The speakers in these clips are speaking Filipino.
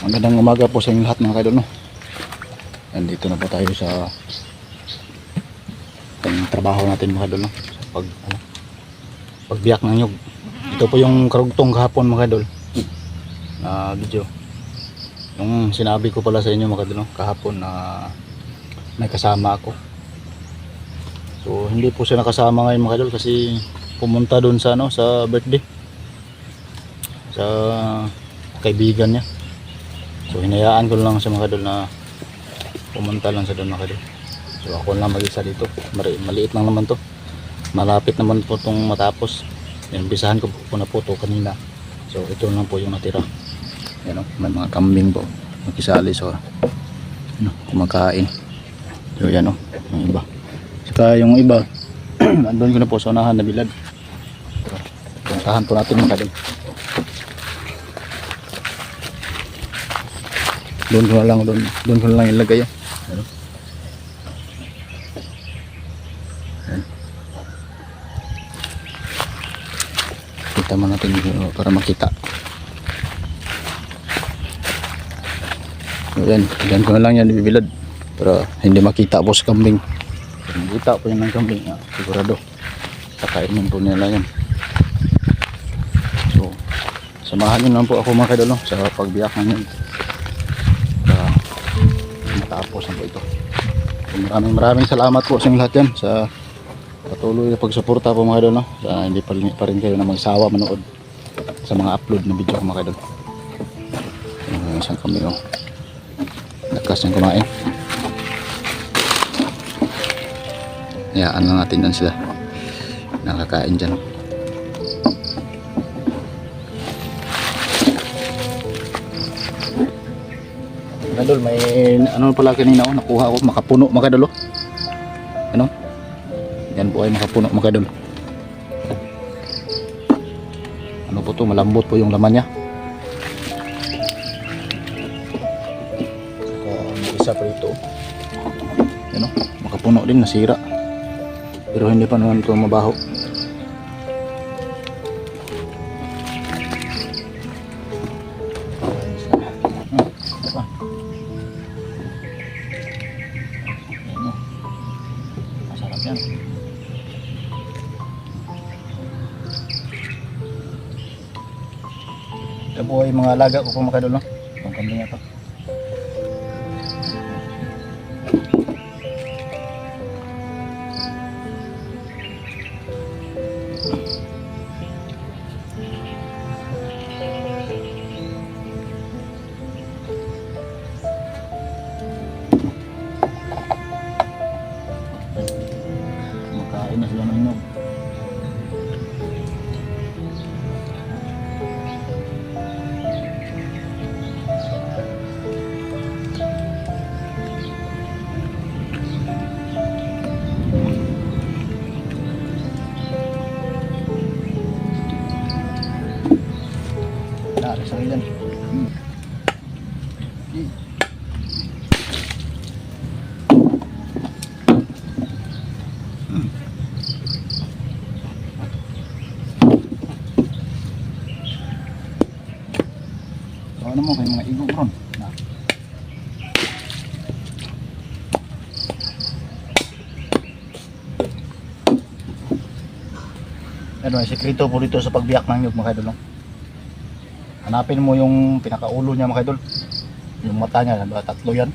Magandang umaga po sa inyong lahat mga kaidol, no? Nandito na po tayo sa trabaho natin mga kaidol, no? Sa pagbiyak ng nyug. Ito po yung karugtong kahapon mga kaidol na video. Yung sinabi ko pala sa inyo mga kaidol, no? Kahapon na may kasama ako. So hindi po siya nakasama ngayon mga kaidol kasi pumunta doon sa sa birthday sa kaibigan niya. So hinayaan ko lang sa mga kadol na pumunta lang sa doon mga kadol. So ako lang mag-isa dito. Maliit lang naman to. Malapit naman po itong matapos. Umpisahan ko po na po ito kanina. So ito lang po yung natira. Yan, may mga kambing po makisali, so kumakain. So yan, yung iba. Saka yung iba andun ko na po sa unahan na bilad. Puntahan po natin mga kadol. Doon ko na lang ilagay yan. Kita mo natin para makita. Yan, diyan ko na lang yan ibibilad para hindi makita po sa kambing. Makita po yan ng kambing, sigurado kakainin po nila yan. So samahan nyo lang po ako mga kaidol, sa pagbiyak namin. Tapos na po ito. Maraming salamat po sa inyo lahat yan sa patuloy na pagsuporta po mga idol, no? Sa hindi pa rin kayo na magsawa manood sa mga upload na video ko mga idol. Isang kami nakas niyang kumain. Hayaan lang natin yan sila nakakain dyan. Kadol, may ano pala kanina nakuha ako, makapuno mga kadol. Yan po ay makapuno mga kadol. Ano po to, malambot po yung laman niya. Isa pa ito. Yan makapuno din, nasira. Pero hindi pa naman ito mabaho. Ito po ay mga alaga ko mga kadol, no? Itong kambing ito. Makain na sila ng inog. Isang yan. Ano mo kayo mga igong ron? Ano ay sekreto po dito sa pagbiyak ng nyug mga idol. Hanapin mo yung pinakaulo niya mga idol. Yung mata niya, tatlo yan.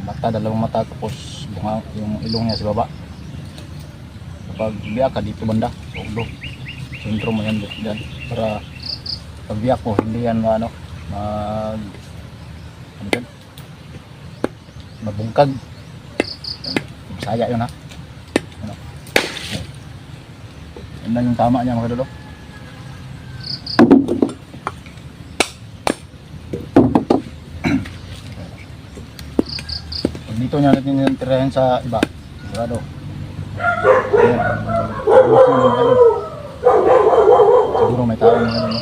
Mata, dalawang mata, tapos yung ilong niya sa baba. Kapag biyak ka dito banda, sa ulo. Sentro mo yan dyan. Para pag biyak mo, hindi yan mabungkag. Masaya yun ha. Yan lang yung tama niya mga idol. Dito niya natin yung tirahin sa iba. Sigurado. Ayan. Siguro may tao na yun.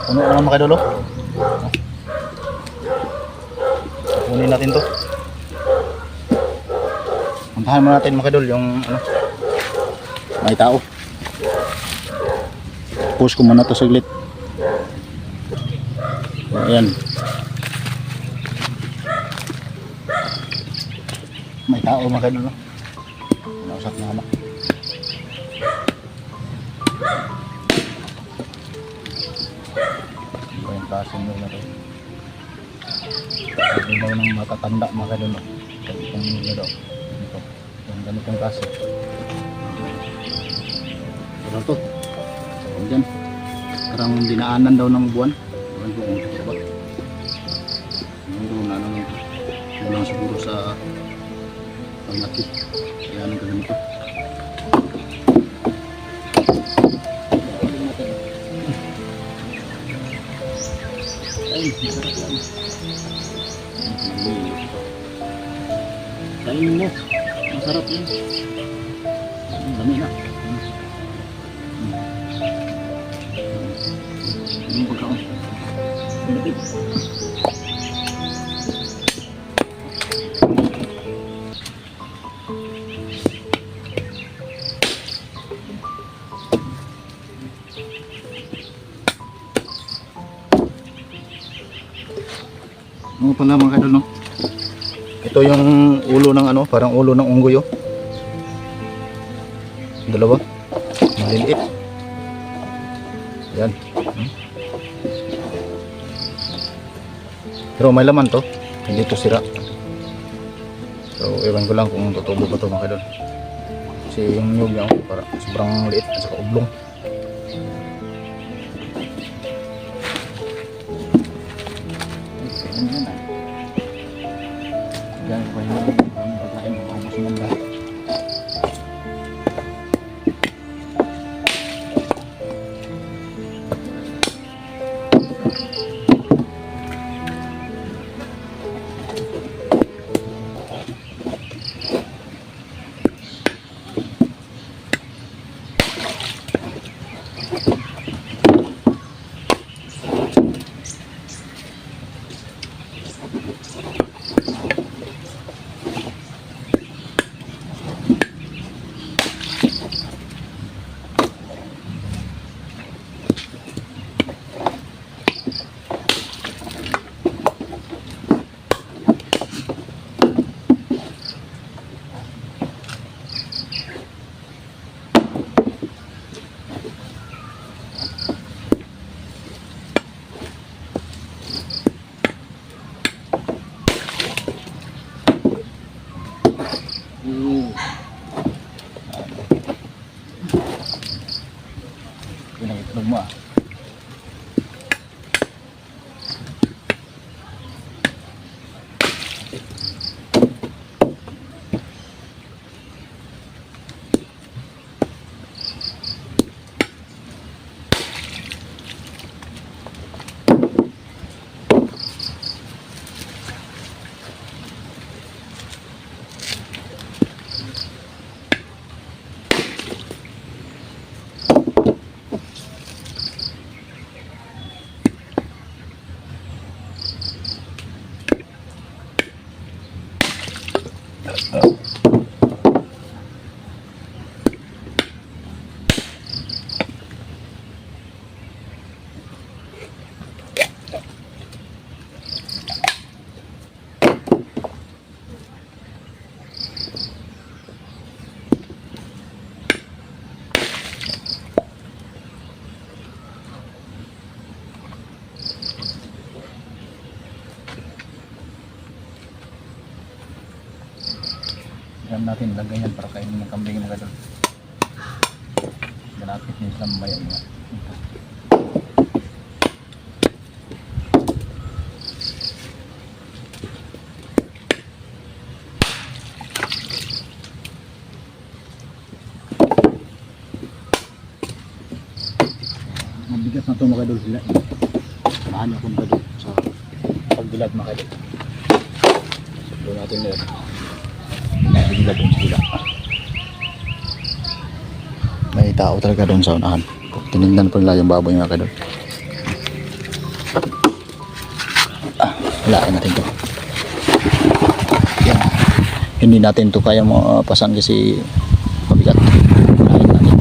Puno naman mga kadolo. Punin natin to. Puntahan mo natin mga kadol yung may tao. Focus ko muna to saglit. So, ayan. May tao mga kadol, no? Nausap na anak. Iba yung klase nyo na rin. Iba ng matatanda mga kadol, no? Itong nyo daw. Ito. Yung ganitong klase. Ano to? Tawag dyan. Parang dinaanan daw ng buwan. Ewan ko kung ito ba. Ewan ko na ano. Kulang siguro sa paglaki. Kaya nang ganito. Ay, masarap yan. Kain mo. Masarap yan. Dami na. Yung pagkaon. Pinapit. Ano pala mga kadol, no? Ito yung ulo ng ano, parang ulo ng unggoy, oh. Dalawa. Maliliit. Yan. Pero may laman to. Hindi to sira. So, ewan ko lang kung tutubo ba to mga kadol. Kasi yung nyug niya, oh, parang sobrang liit at saka oblong. Yan pa yung pagkain ko ang masunod lahat. Pinag-itlog mo, ah. Yan natin, lagay yan para kainin ng kambing mga kadol. Malapit din sa bayan mga. Mabigat na ito mga kadol sila. Samahan niyo kung kadol sa pagbilad mga kadol. Doon natin nila. Bigla doon sila. May tao talaga doon sa unahan. Tinignan ko nila yung baboy mga kadol. Wala natin to. Yan. Hindi natin to kaya pasan kasi mabigat. Walain natin.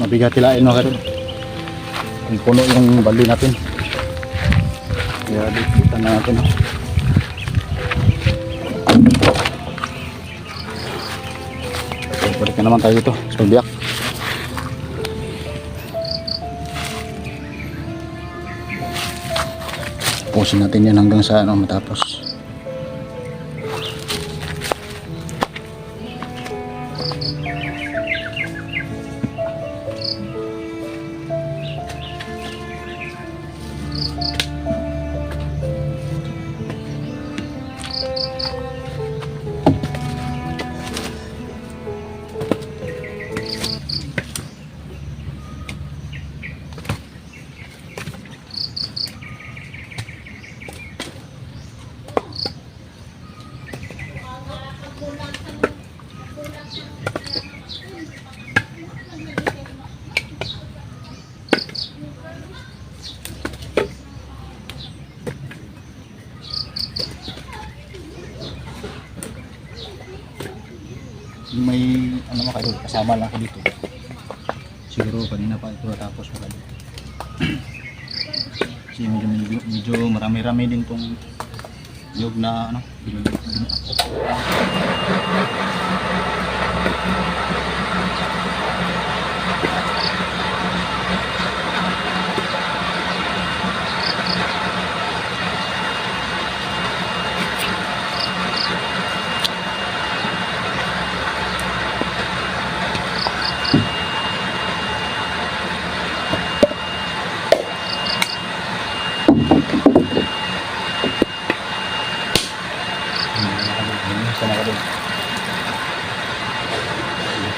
Mabigat hilain mga kadol. Kung puno yung bali natin. Kaya dito na natin. Balik na naman tayo dito sa pagbiyak. Pusin natin yan hanggang sa matapos. May mga kadol, kasama lang ako dito. Siguro kanina pa ito tapos mga kadol. Kasi medyo marami-rami din tong niyog na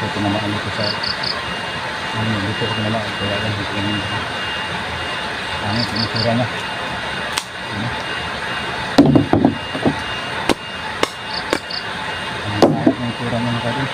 dito tinamaan dito sa dito ko tinamaan kaya lang dito yung pinusura niya ang pinusura niya mga kadol.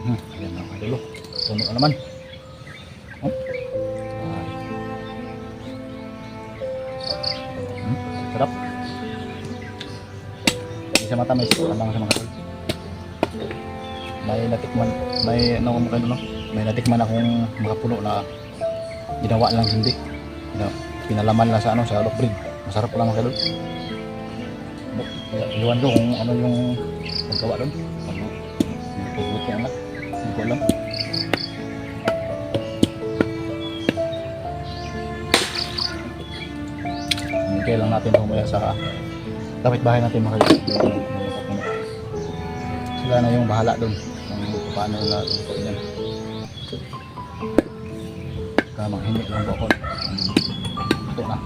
Ayan na mga dulo. Puno na naman. Sarap. Hindi siya matamis. Lamang sa mga dulo. May natikman. May natikman akong mga puno na ginawa lang hindi. Pinalaman lang sa sa alok breed. Masarap lang mga dulo. Iwan ko kung ano yung paggawa doon. Ano, buti yan lang. Hindi ko alam. Hintay lang natin humaya sa kapitbahay natin mga kaibigan. Sila na yung bahala doon kung paano nila tutuin yan. Kamang hindi lang po ako. Ito na.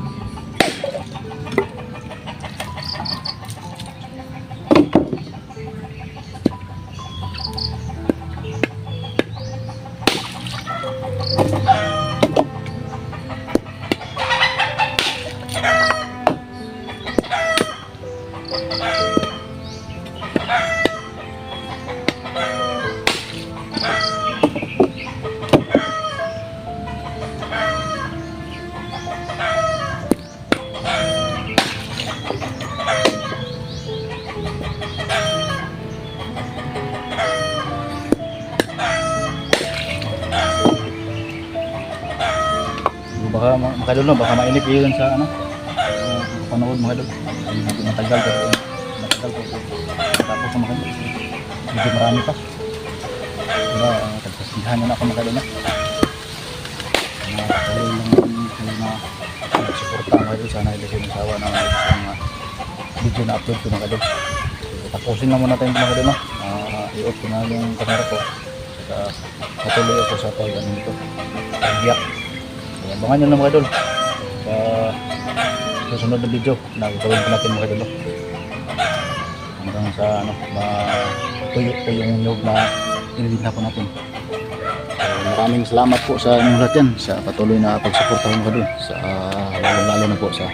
Baka makadol no, baka mainip yun sa ano panood mga dol. Matagal po tapos mga dol medyo marami pa diba tagpasihan na ako mga dol na patuloy lang na suporta mga dol. Sana hindi kayo masawa na mga video na upload ko mga dol. Tapusin lang muna tayo mga dol no. I-off ko na yung camera ko at patuloy ako sa pag ano nito pagbiyak. Abangan nyo na mga idol sa susunod na video na gagawin ko natin mga idol hanggang sa ano matuyo po yung nyug na inilita po natin. Maraming salamat po sa inyong lahat yan sa patuloy na pagsuporta mga idol sa lalo na po sa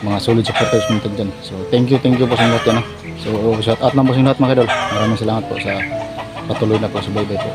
mga solid supporters natin dyan. So thank you po sa lahat yan. So shout out lang po sa lahat mga idol. Maraming salamat po sa patuloy na pagsubaybay po.